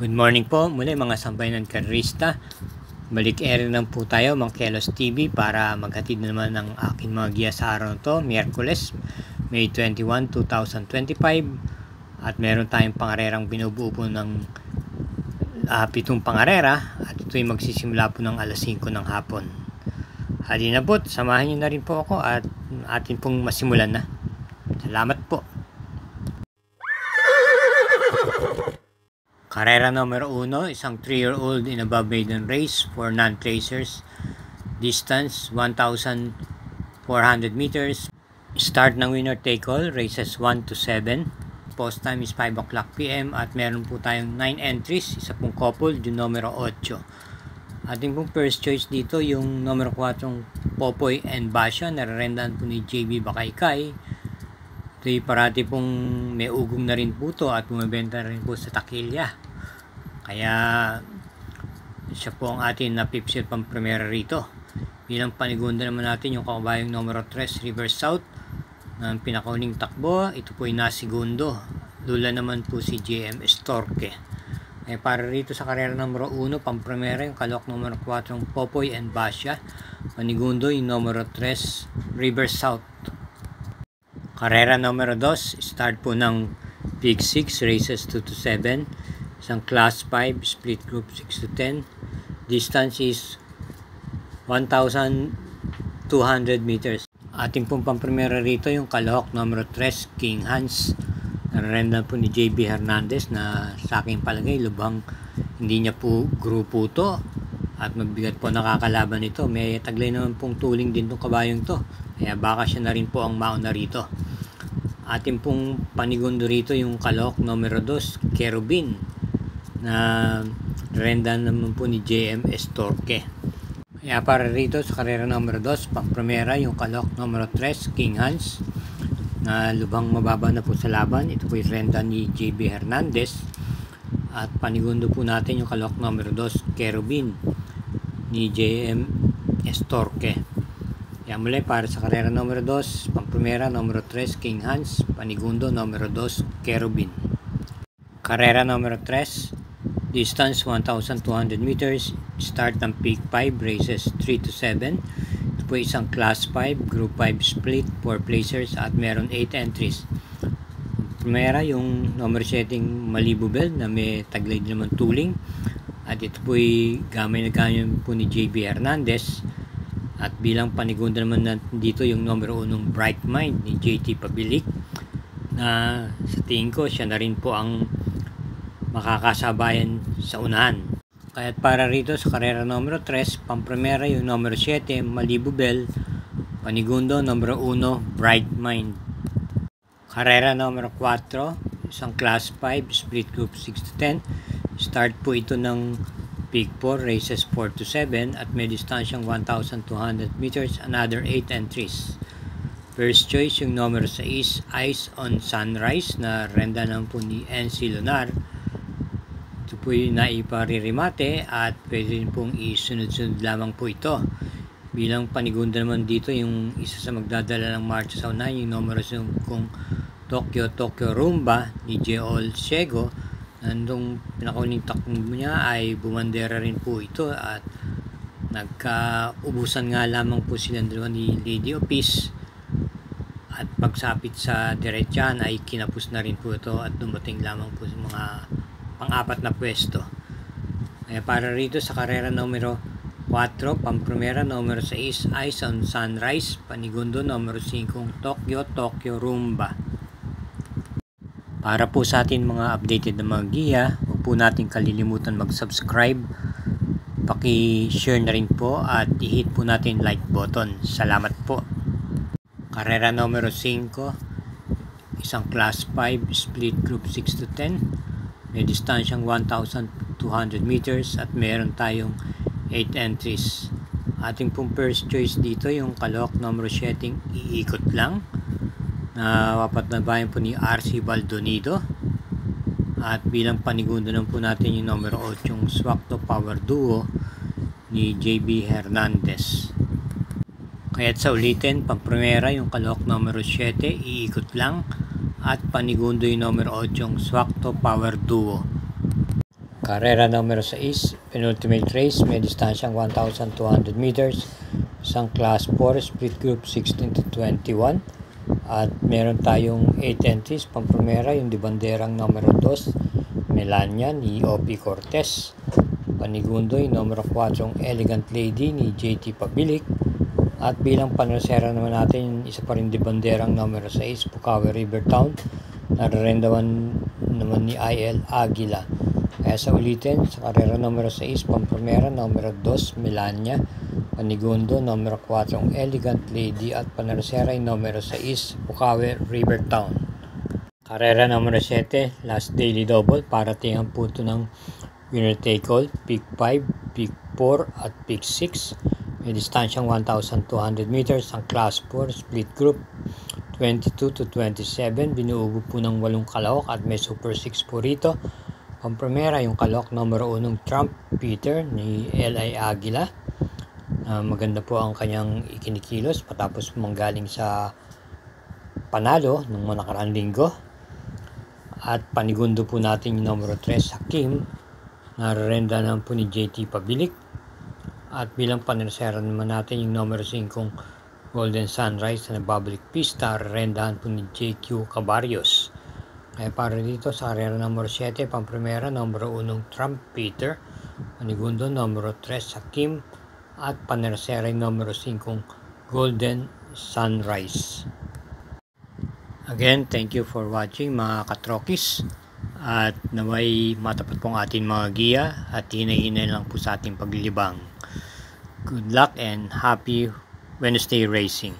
Good morning po muli mga sambayanan karista. Balik ere lang po tayo mga Kelos TV para maghatid na naman ng aking mga giya sa araw na to, Miyerkules, May 21, 2025. At meron tayong pangarerang binubuo po ng 7 pangarera at ito'y magsisimula po ng alas 5 ng hapon. Halina po, samahan niyo na rin po ako at atin pong masimulan na. Salamat po. Karera numero 1, isang 3-year-old in above maiden race for non-tracers. Distance 1,400 meters. Start ng winner take all, races 1 to 7. Post time is 5 o'clock PM at meron po tayong 9 entries, isa pong couple, yung numero 8. Ating pong first choice dito, yung numero 4, Popoy and Basha, nararendaan po ni JB Bakaykay. Ito'y parati pong may ugong na rin po to at bumibenta rin po sa takilya. Kaya siya po ang atin na pipsil pang primera rito. Bilang panigunda naman natin yung kababayang numero 3, River South, ng pinakauling takbo. Ito po ay nasigundo. Lula naman po si JM Estorque. Kaya para rito sa karera numero 1, pang primera yung kalok numero 4, Popoy and Basha. Panigundo yung numero 3, River South. Karera numero 2, start po ng Big 6, races 2 to 7. Isang class 5, split group 6 to 10. Distance is 1,200 meters. Ating pong pamprimera rito yung kalahok numero 3, King Hans. Nararenda po ni JB Hernandez na sa aking palagay lubhang hindi niya po grupo to at mabigat po nakakalaban ito. May taglay naman pong tuling din tong kabayong to. Kaya baka siya na rin po ang mauna rito. Ating pong panigundo rito yung kalahok numero 2, Kerubin, na renda naman po ni JM Estorque. Kaya para rito sa karera numero 2, pang primera yung kalahok numero 3, King Hans, na lubhang mababa na po sa laban. Ito po yung renda ni JB Hernandez. At panigundo po natin yung kalahok numero 2, Kerubin, ni JM Estorque. Kaya muli para sa karera numero 2, pang primera numero 3, King Hans, panigundo numero 2, Kerubin. Karera numero 3, distance 1,200 meters, start ng peak 5, races 3 to 7. Ito po isang class 5, group 5 split, 4 placers at meron 8 entries. Primera yung number setting Malibubel na may taglay naman tuling. At ito po ay gamay na gamay po ni JB Hernandez. At bilang panigunda naman dito yung numero 1, Bright Mind ni JT Pabilik, na sa tingin ko siya na rin po ang makakasabayan sa unahan. Kaya para rito sa karera numero 3, pamprimera yung numero 7, Malibubel, panigundo numero 1, Bright Mind. Karera numero 4, isang class 5, split group 6 to 10. Start po ito ng Big 4, races 4 to 7 at may distansyang 1,200 meters, another 8 entries. First choice yung numero 6, Ice on Sunrise, na renda naman po ni NC Lunar. Ito po yung naiparirimate at pwede rin pong isunod-sunod lamang po ito. Bilang panigunda naman dito yung isa sa magdadala ng marcha sa unahan, yung numero 5, Tokyo Rumba ni Jeol Ciego. Nandong pinakauling takbo niya ay bumandera rin po ito at nagkaubusan nga lamang po silang dalawa ni Lady of Peace. At pagsapit sa diretsahan ay kinapos na rin po ito at dumating lamang po sa mga pang-apat na pwesto. Kaya para rito sa karera numero 4, pamprimera numero 6, Ice on Sunrise, panigundo numero 5, Tokyo Rumba. Para po sa atin mga updated na mga giya, huwag po natin kalilimutan mag-subscribe, paki-share na rin po at i-hit po natin like button. Salamat po. Karera numero 5, isang class 5, split group 6 to 10. May distansyang 1,200 meters at meron tayong 8 entries. Ating pong first choice dito yung kalahok numero 7, Iikot Lang, na wapatnabayan po ni RC Baldonido. At bilang panigundo naman po natin yung numero 8, yung Swakto Power Duo ni JB Hernandez. Kaya't sa ulitin, pamprimera yung kalahok numero 7, Iikot Lang, at panigundo yung numero 8, yung Swakto Power Duo. Karera numero 6, penultimate race, may distansyang 1,200 meters, isang class 4, split group 16 to 21. At meron tayong 8 entries. Pamprimera, yung di banderang numero 2, Melania ni O.P. Cortez. Panigundo, yung numero 4, Elegant Lady ni J.T. Pabilik. At bilang panrasera naman natin, isa pa rin di banderang numero 6, Pukawe River Town. Nararendaman naman ni I.L. Aguila. Kaya sa ulitin, sa karera numero 6, Pamprimera, numero 2, Melania. Panigundo, numero 4, Elegant Lady. At panrasera yung numero 6, Pukawe River Town. Karera numero 7, last daily double. Parating ang puto ng winner take all, pick 5, pick 4 at pick 6. May distansyang 1,200 meters, ang class 4, split group 22 to 27. Binuubo po ng 8 kalahok at may super 6 po rito. Pamprimera, yung kalahok numero 1, Trump Peter ni L.I. Aguila. Maganda po ang kanyang ikinikilos patapos manggaling sa panalo ng mga nakaraang linggo. At panigundo po natin yung numero 3, Hakim. Nararenda naman po ni J.T. Pabilik. At bilang panrasera naman natin yung numero 5, Golden Sunrise na nagbabalik pista. Rendahan po ni J.Q. Cabarrios. Kaya para dito sa karera numero 7, Pamprimera, numero 1, Trump Peter. Panigundo, numero 3, Hakim. At panrasera yung numero 5, Golden Sunrise. Again, thank you for watching mga katrokis. At naway matapat pong ating mga giya at hinay-hinay lang po sa ating paglilibang. Good luck and happy Wednesday racing.